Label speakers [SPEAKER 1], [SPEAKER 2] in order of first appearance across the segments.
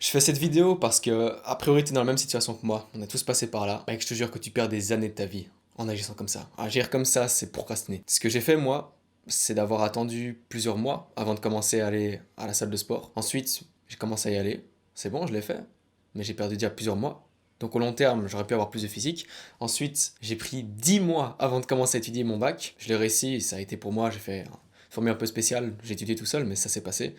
[SPEAKER 1] Je fais cette vidéo parce que, a priori, t'es dans la même situation que moi. On a tous passé par là. Mec, je te jure que tu perds des années de ta vie en agissant comme ça. Agir comme ça, c'est procrastiner. Ce que j'ai fait, moi, c'est d'avoir attendu plusieurs mois avant de commencer à aller à la salle de sport. Ensuite, j'ai commencé à y aller. C'est bon, je l'ai fait. Mais j'ai perdu déjà plusieurs mois. Donc au long terme, j'aurais pu avoir plus de physique. Ensuite, j'ai pris 10 mois avant de commencer à étudier mon bac. Je l'ai réussi, ça a été pour moi, j'ai fait une formule un peu spéciale. J'ai étudié tout seul, mais ça s'est passé.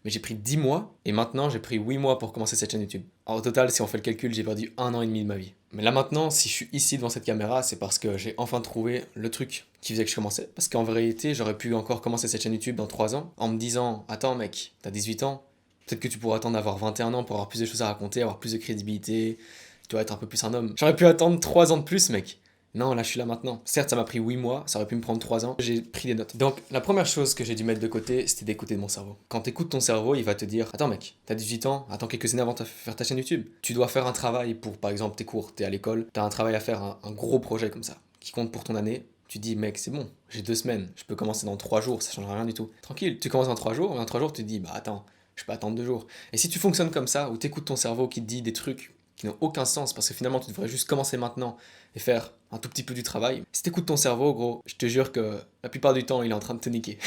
[SPEAKER 1] Mais j'ai pris 10 mois et maintenant j'ai pris 8 mois pour commencer cette chaîne YouTube. Alors, au total, si on fait le calcul, j'ai perdu un an et demi de ma vie. Mais là maintenant, si je suis ici devant cette caméra, c'est parce que j'ai enfin trouvé le truc qui faisait que je commençais. Parce qu'en vérité, j'aurais pu encore commencer cette chaîne YouTube dans 3 ans en me disant: attends mec, t'as 18 ans, peut-être que tu pourras attendre d'avoir 21 ans pour avoir plus de choses à raconter, avoir plus de crédibilité, tu dois être un peu plus un homme. J'aurais pu attendre 3 ans de plus, mec. Non, là je suis là maintenant. Certes, ça m'a pris 8 mois, ça aurait pu me prendre 3 ans. J'ai pris des notes. Donc, la première chose que j'ai dû mettre de côté, c'était d'écouter mon cerveau. Quand t'écoutes ton cerveau, il va te dire: attends mec, t'as 18 ans, attends quelques années avant de faire ta chaîne YouTube. Tu dois faire un travail pour, par exemple, tes cours, t'es à l'école, t'as un travail à faire, un gros projet comme ça, qui compte pour ton année. Tu dis: mec, c'est bon, j'ai 2 semaines, je peux commencer dans 3 jours, ça change rien du tout. Tranquille, tu commences dans 3 jours, et dans 3 jours, tu te dis: bah attends, je peux attendre 2 jours. Et si tu fonctionnes comme ça, ou t'écoutes ton cerveau qui te dit des trucs qui n'ont aucun sens, parce que finalement tu devrais juste commencer maintenant et faire un tout petit peu du travail. Si t'écoutes ton cerveau, gros, je te jure que la plupart du temps, il est en train de te niquer.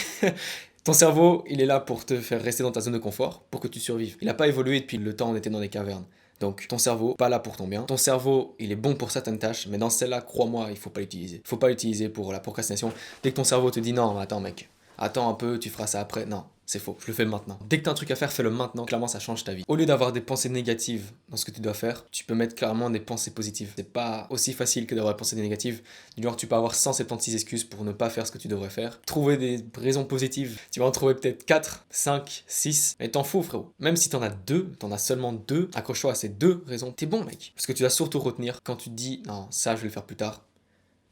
[SPEAKER 1] Ton cerveau, il est là pour te faire rester dans ta zone de confort, pour que tu survives. Il n'a pas évolué depuis le temps où on était dans les cavernes. Donc ton cerveau, pas là pour ton bien. Ton cerveau, il est bon pour certaines tâches, mais dans celle-là, crois-moi, il faut pas l'utiliser. Il faut pas l'utiliser pour la procrastination. Dès que ton cerveau te dit: non, mais attends mec, attends un peu, tu feras ça après. Non, c'est faux, je le fais maintenant. Dès que t'as un truc à faire, fais-le maintenant. Clairement, ça change ta vie. Au lieu d'avoir des pensées négatives dans ce que tu dois faire, tu peux mettre clairement des pensées positives. C'est pas aussi facile que d'avoir des pensées négatives. Du genre, tu peux avoir 176 excuses pour ne pas faire ce que tu devrais faire. Trouver des raisons positives, tu vas en trouver peut-être 4, 5, 6, et t'en fous, frérot. Même si t'en as deux, t'en as seulement deux, accroche-toi à ces deux raisons, t'es bon, mec. Parce que tu vas surtout retenir quand tu te dis: non, ça, je vais le faire plus tard.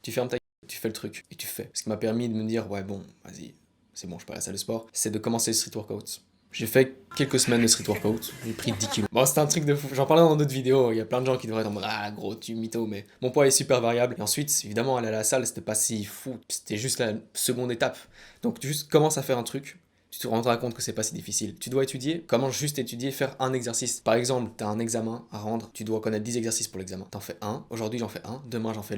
[SPEAKER 1] Tu fermes ta gueule, tu fais le truc et tu fais. Ce qui m'a permis de me dire: ouais, bon, vas-y, c'est bon, je peux aller à la salle de sport, c'est de commencer le street workout. J'ai fait quelques semaines de street workout, j'ai pris 10 kilos. Bon, c'était un truc de fou, j'en parlais dans d'autres vidéos, il y a plein de gens qui devraient être en mode: ah gros, tu mytho, mais mon poids est super variable. Et ensuite, évidemment, aller à la salle, c'était pas si fou, c'était juste la seconde étape. Donc, tu juste commences à faire un truc, tu te rendras compte que c'est pas si difficile. Tu dois étudier, comment juste étudier, faire un exercice. Par exemple, tu as un examen à rendre, tu dois connaître 10 exercices pour l'examen. T'en fais un, aujourd'hui j'en fais un, demain je fais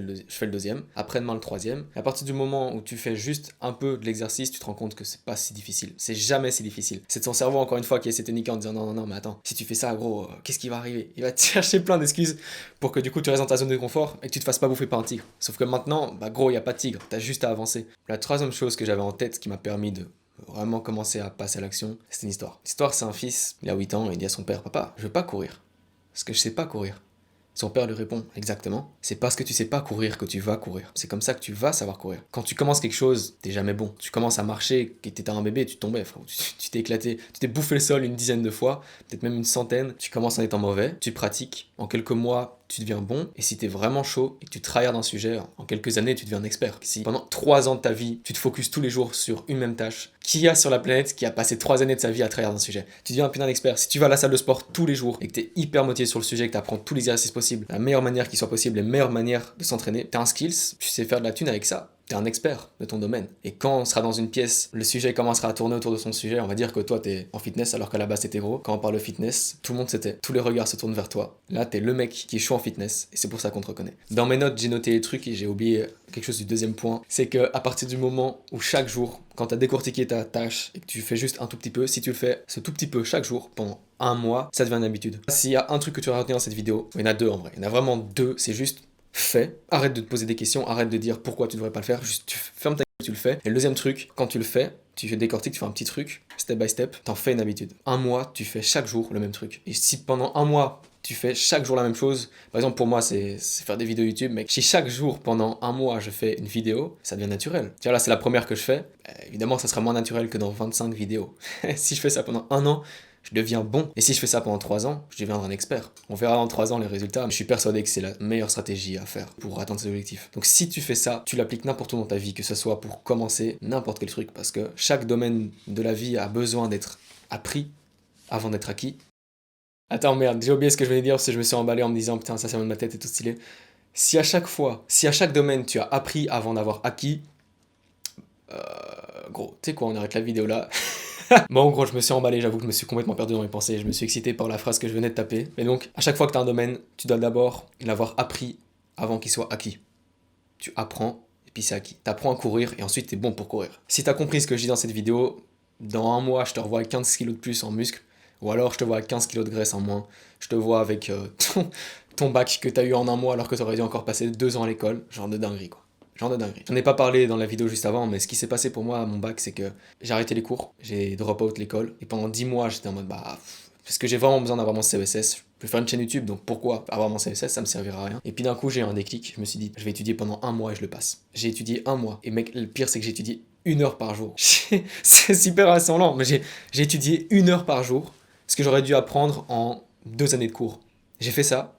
[SPEAKER 1] le deuxième, après-demain le troisième. Et à partir du moment où tu fais juste un peu de l'exercice, tu te rends compte que c'est pas si difficile. C'est jamais si difficile. C'est ton cerveau, encore une fois, qui essaie de te niquer en disant: non, non, non, mais attends, si tu fais ça, gros, qu'est-ce qui va arriver? Il va te chercher plein d'excuses pour que du coup tu restes dans ta zone de confort et que tu te fasses pas bouffer par un tigre. Sauf que maintenant, bah gros, il y a pas de tigre, t'as juste à avancer. La troisième chose que j'avais en tête qui m'a permis de vraiment commencer à passer à l'action, c'est une histoire. L'histoire, c'est un fils, il a 8 ans, il dit à son père: papa, je veux pas courir, parce que je sais pas courir. Son père lui répond: exactement, c'est parce que tu sais pas courir que tu vas courir. C'est comme ça que tu vas savoir courir. Quand tu commences quelque chose, t'es jamais bon. Tu commences à marcher, et t'étais un bébé, tu tombais, frère. Tu t'es éclaté, tu t'es bouffé le sol une dizaine de fois, peut-être même une centaine. Tu commences en étant mauvais, tu pratiques, en quelques mois, tu deviens bon, et si t'es vraiment chaud et que tu travailles d'un sujet, en quelques années, tu deviens un expert. Si pendant 3 ans de ta vie, tu te focuses tous les jours sur une même tâche, qui y a sur la planète qui a passé 3 années de sa vie à travailler d'un sujet? Tu deviens un putain d'expert. Si tu vas à la salle de sport tous les jours et que t'es hyper motivé sur le sujet, que t'apprends tous les exercices possibles, la meilleure manière qui soit possible, les meilleures manières de s'entraîner, t'as un skills, tu sais faire de la thune avec ça. T'es un expert de ton domaine. Et quand on sera dans une pièce, le sujet commencera à tourner autour de son sujet, on va dire que toi t'es en fitness alors qu'à la base t'étais gros. Quand on parle de fitness, tout le monde s'était. Tous les regards se tournent vers toi. Là, t'es le mec qui est chaud en fitness et c'est pour ça qu'on te reconnaît. Dans mes notes, j'ai noté les trucs et j'ai oublié quelque chose du deuxième point. C'est que à partir du moment où chaque jour, quand t'as décortiqué ta tâche et que tu fais juste un tout petit peu, si tu le fais ce tout petit peu chaque jour pendant un mois, ça devient une habitude. S'il y a un truc que tu vas retenir dans cette vidéo, il y en a deux en vrai. Il y en a vraiment deux, c'est juste: fais, arrête de te poser des questions, arrête de dire pourquoi tu devrais pas le faire, juste tu fermes ta gueule, tu le fais. Et le deuxième truc, quand tu le fais, tu fais décortique, tu fais un petit truc, step by step, t'en fais une habitude. Un mois, tu fais chaque jour le même truc. Et si pendant un mois, tu fais chaque jour la même chose, par exemple pour moi c'est faire des vidéos YouTube, mais si chaque jour pendant un mois je fais une vidéo, ça devient naturel. Tu vois, là c'est la première que je fais, évidemment ça sera moins naturel que dans 25 vidéos. Si je fais ça pendant un an, je deviens bon. Et si je fais ça pendant 3 ans, je deviendrai un expert. On verra dans 3 ans les résultats, mais je suis persuadé que c'est la meilleure stratégie à faire pour atteindre ses objectifs. Donc si tu fais ça, tu l'appliques n'importe où dans ta vie, que ce soit pour commencer n'importe quel truc, parce que chaque domaine de la vie a besoin d'être appris avant d'être acquis. Attends, merde, j'ai oublié ce que je venais dire parce que je me suis emballé en me disant putain, ça c'est de ma tête et tout stylé. Si à chaque fois, si à chaque domaine tu as appris avant d'avoir acquis, gros, tu sais quoi, on arrête la vidéo là. Bon, en gros, je me suis emballé, j'avoue que je me suis complètement perdu dans mes pensées, je me suis excité par la phrase que je venais de taper. Mais donc, à chaque fois que tu as un domaine, tu dois d'abord l'avoir appris avant qu'il soit acquis. Tu apprends, et puis c'est acquis. Tu apprends à courir, et ensuite tu es bon pour courir. Si tu as compris ce que je dis dans cette vidéo, dans un mois, je te revois avec 15 kilos de plus en muscle, ou alors je te vois avec 15 kilos de graisse en moins, je te vois avec ton bac que tu as eu en un mois alors que tu aurais dû encore passer 2 ans à l'école, genre de dinguerie quoi. Genre de dinguerie. J'en ai pas parlé dans la vidéo juste avant, mais ce qui s'est passé pour moi à mon bac, c'est que j'ai arrêté les cours, j'ai drop out l'école, et pendant 10 mois, j'étais en mode bah. Parce que j'ai vraiment besoin d'avoir mon CESS. Je vais faire une chaîne YouTube, donc pourquoi avoir mon CESS, ça me servira à rien. Et puis d'un coup, j'ai eu un déclic, je me suis dit, je vais étudier pendant un mois et je le passe. J'ai étudié un mois, et mec, le pire, c'est que j'ai étudié 1 heure par jour. C'est super insolent, mais j'ai étudié 1 heure par jour, ce que j'aurais dû apprendre en 2 années de cours. J'ai fait ça,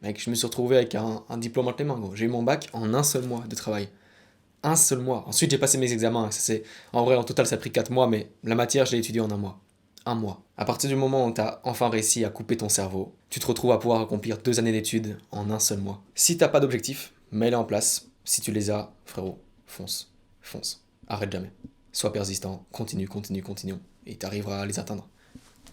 [SPEAKER 1] mec, je me suis retrouvé avec un diplôme entre les mains, gros. J'ai eu mon bac en un seul mois de travail. Un seul mois. Ensuite, j'ai passé mes examens. Ça, en vrai, en total, ça a pris 4 mois, mais la matière, je l'ai étudiée en un mois. Un mois. À partir du moment où tu as enfin réussi à couper ton cerveau, tu te retrouves à pouvoir accomplir 2 années d'études en un seul mois. Si t'as pas d'objectif, mets-les en place. Si tu les as, frérot, fonce. Fonce. Arrête jamais. Sois persistant. Continue. Et tu arriveras à les atteindre.